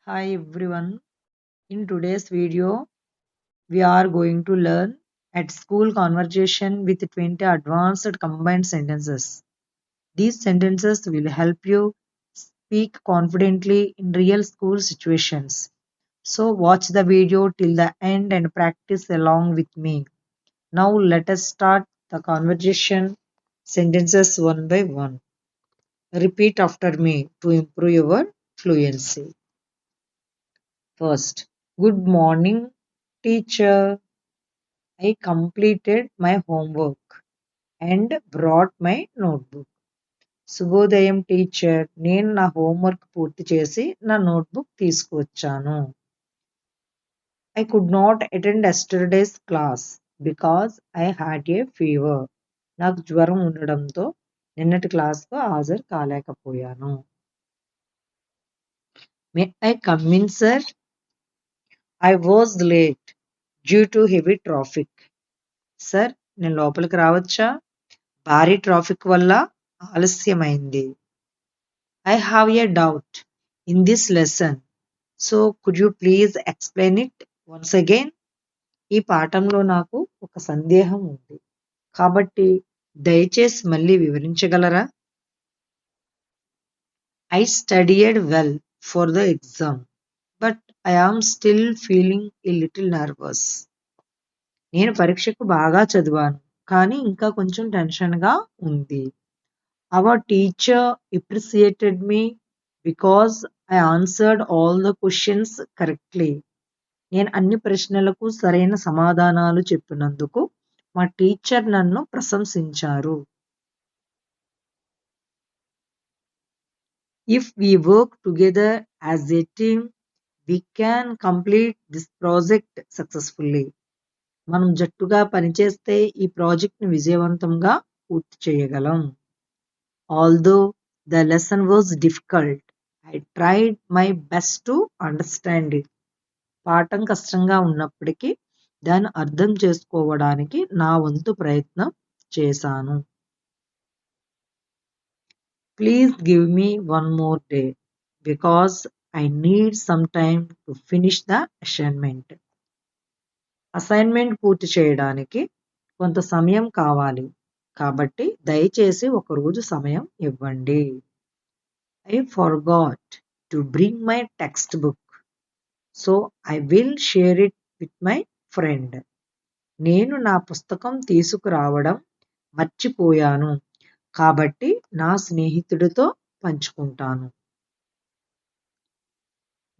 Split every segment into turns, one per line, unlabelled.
Hi everyone. In today's video, we are going to learn at school conversation with 20 advanced combined sentences. These sentences will help you speak confidently in real school situations. So watch the video till the end and practice along with me. Now let us start the conversation sentences one by one. Repeat after me to improve your fluency. First, good morning, teacher. I completed my homework and brought my notebook. శుభోదయం teacher, నేను నా homework పూర్తి చేసి నా notebook తీసుకువచ్చాను. I could not attend yesterday's class because I had a fever. నాకు జ్వరం ఉండడంతో నిన్నటి క్లాస్కు హాజరు కాలేకపోయాను. May I come in, sir? I was late due to heavy traffic. Sir, నేను లోపలికి రావచ్చా? భారీ ట్రాఫిక్ వల్ల ఆలస్యమైంది. I have a doubt in this lesson. So could you please explain it once again? ఈ పాఠంలో నాకు ఒక సందేహం ఉంది. కాబట్టి దయచేసి మళ్ళీ వివరించగలరా? I studied well for the exam, but I am still feeling a little nervous. నేను పరీక్షకు బాగా చదివాను, కానీ ఇంకా కొంచెం టెన్షన్గా ఉంది. Our teacher appreciated me because I answered all the questions correctly. నేను అన్ని ప్రశ్నలకు సరైన సమాధానాలు చెప్పినందుకు మా టీచర్ నన్ను ప్రశంసించారు. If we work together as a team, we can complete this project successfully. మనం జట్టుగా పనిచేస్తే ఈ ప్రాజెక్ట్ని విజయవంతంగా పూర్తి చేయగలం. Although the lesson was difficult, I tried my best to understand it. పాఠం కష్టంగా ఉన్నప్పటికీ దాన్ని అర్థం చేసుకోవడానికి నా వంతు ప్రయత్నం చేశాను. Please give me one more day because I need some time to finish the assignment. Assignment పూర్తి చేయడానికి కొంత సమయం కావాలి, కాబట్టి దయచేసి ఒక రోజు సమయం ఇవ్వండి. I forgot to bring my textbook, so I will share it with my friend. నేను నా పుస్తకం తీసుకురావడం మర్చిపోయాను, కాబట్టి నా స్నేహితుడితో పంచుకుంటాను.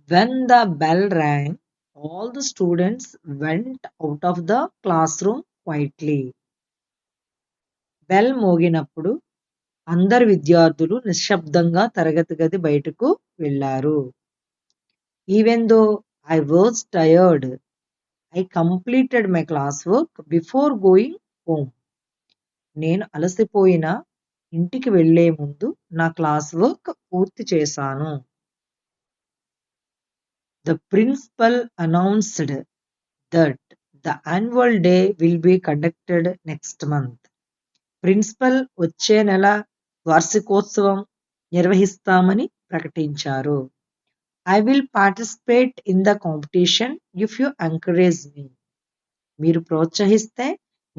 When the bell rang, all the students went out of the classroom quietly. Bell మోగినప్పుడు అందరు విద్యార్థులు నిశ్శబ్దంగా తరగతి గది బయటకు వెళ్ళారు. Even though I was tired, I completed my classwork before going home. నేను అలసిపోయినా ఇంటికి వెళ్లే ముందు నా క్లాస్ వర్క్ పూర్తి చేశాను. The principal announced that the annual day will be conducted next month. Principal వచ్చే నెల వార్షికోత్సవం నిర్వహిస్తామని ప్రకటించారు. I will participate in the competition if you encourage me. మీరు ప్రోత్సహిస్తే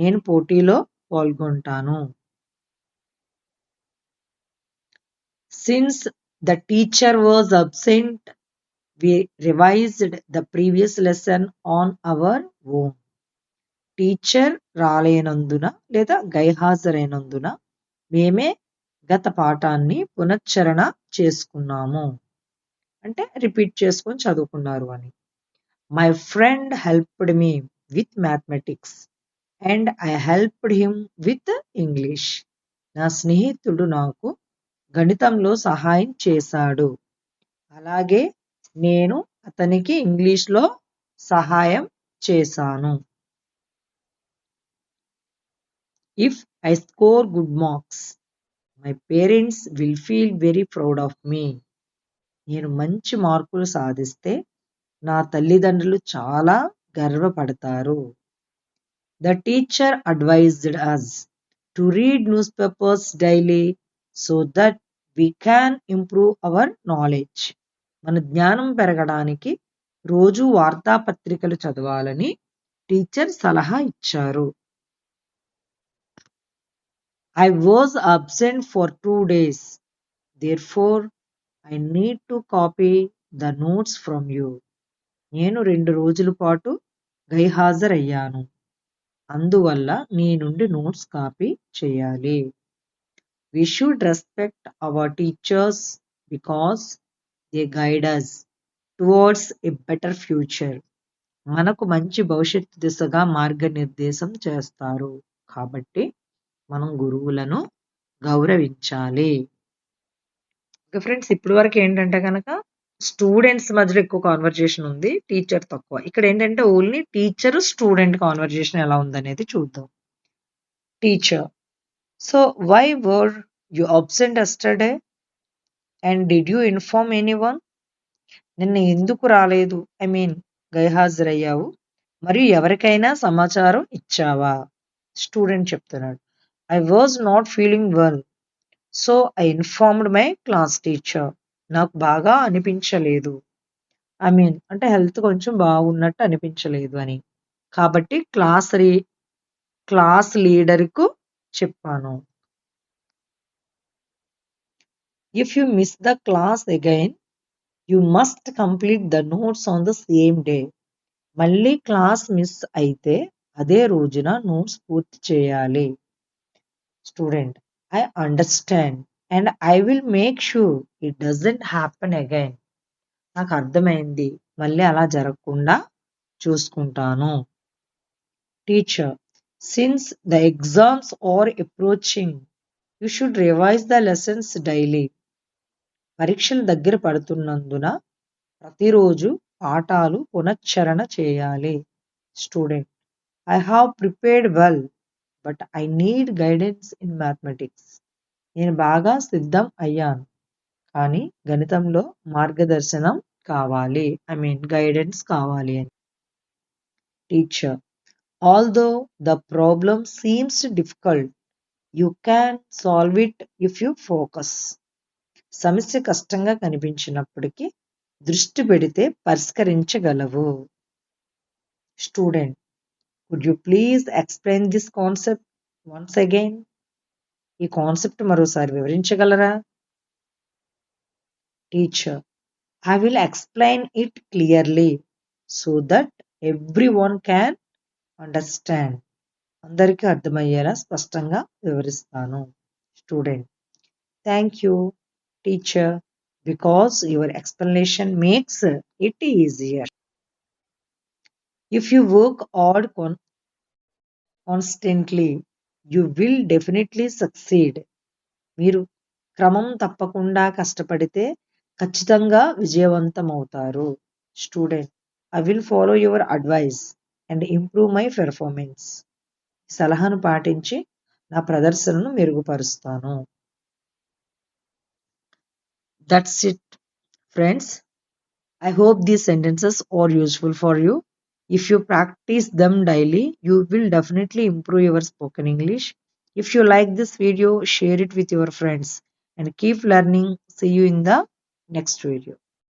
నేను పోటీలో పాల్గొంటాను. Since the teacher was absent, we revised the previous lesson on our own. Teacher రాలేనందున లేదా గైహాజరైనందున మేమే గత పాఠాన్ని పునశ్చరణ చేసుకున్నాము. అంటే రిపీట్ చేసుకొని చదువుకున్నారు అని. My friend helped me with mathematics and I helped him with English. నా స్నేహితుడు నాకు గణితంలో సహాయం చేశాడు, అలాగే నేను అతనికి ఇంగ్లీష్లో సహాయం చేశాను. If I score good marks, my parents will feel very proud of me. నేను మంచి మార్కులు సాధిస్తే నా తల్లిదండ్రులు చాలా గర్వపడతారు. The teacher advised us to read newspapers daily so that we can improve our knowledge. మన జ్ఞానం పెరగడానికి రోజు వార్తాపత్రికలు చదవాలని టీచర్ సలహా ఇచ్చారు. I was absent for 2 days. Therefore, I need to copy the notes from you. నేను 2 రోజుల పాటు గైహాజరయ్యాను. అందువల్ల నీ నుండి నోట్స్ కాపీ చేయాలి. We should respect our teachers because they guide us towards a better future. మనకు మంచి భవిష్యత్తు దిశగా మార్గనిర్దేశం చేస్తారు. కాబట్టి మనం గురువులను గౌరవించాలి. ఓకే ఫ్రెండ్స్, ఇప్పటి వరకు ఏంటంటే కనుక స్టూడెంట్స్ మధ్యలో ఎక్కువ కాన్వర్జేషన్ ఉంది, టీచర్ తక్కువ. ఇక్కడ ఏంటంటే ఓన్లీ టీచర్ స్టూడెంట్ కాన్వర్జేషన్ ఎలా ఉందనేది చూద్దాం. Teacher: so why were you absent yesterday and did you inform anyone? నిన్న ఎందుకు రాలేదు, ఐ మీన్ గైహాజరయ్యావు, మరియు ఎవరికైనా సమాచారం ఇచ్చావా? స్టూడెంట్ చెప్తున్నాడు, I was not feeling well, so I informed my class teacher. నాకు బాగా అనిపించలేదు, ఐ మీన్ అంటే హెల్త్ కొంచెం బాగున్నట్టు అనిపించలేదు అని, కాబట్టి క్లాస్ లీడర్కు చెప్పాను. If you miss the class again you must complete the notes on the same day. మళ్ళీ క్లాస్ మిస్ అయితే అదే రోజున నోట్స్ పూర్తి చేయాలి. Student: I understand and I will make sure it doesn't happen again. నాకు అర్థమైంది, మళ్ళీ అలా జరగకుండా చూసుకుంటాను. Teacher: since the exams are approaching you should revise the lessons daily. పరీక్షలు దగ్గర పడుతున్నందున ప్రతిరోజు పాఠాలు పునశ్చరణ చేయాలి. Student: I have prepared well but I need guidance in mathematics. నేను బాగా సిద్ధం అయ్యాను, కానీ గణితంలో మార్గదర్శనం కావాలి, ఐ మీన్ గైడెన్స్ కావాలి అని. Teacher: although the problem seems difficult you can solve it if you focus. సమస్య కష్టంగా కనిపించినప్పటికీ దృష్టి పెడితే పరిష్కరించగలవు. Student: could you please explain this concept once again? ఈ కాన్సెప్ట్ మరోసారి వివరించగలరా? Teacher: I will explain it clearly so that every one can understand. అందరికీ అర్థమయ్యేలా స్పష్టంగా వివరిస్తాను. Student: thank you teacher, because your explanation makes it easier. If you work hard constantly you will definitely succeed. మీరు క్రమం తప్పకుండా కష్టపడితే ఖచ్చితంగా విజయవంతమవుతారు. Student: I will follow your advice and improve my performance. సలహాను పాటించి నా ప్రదర్శనను మెరుగుపరుస్తాను. That's it friends. I hope these sentences are useful for you. If you practice them daily, you will definitely improve your spoken English. If you like this video, share it with your friends and keep learning. See you in the next video.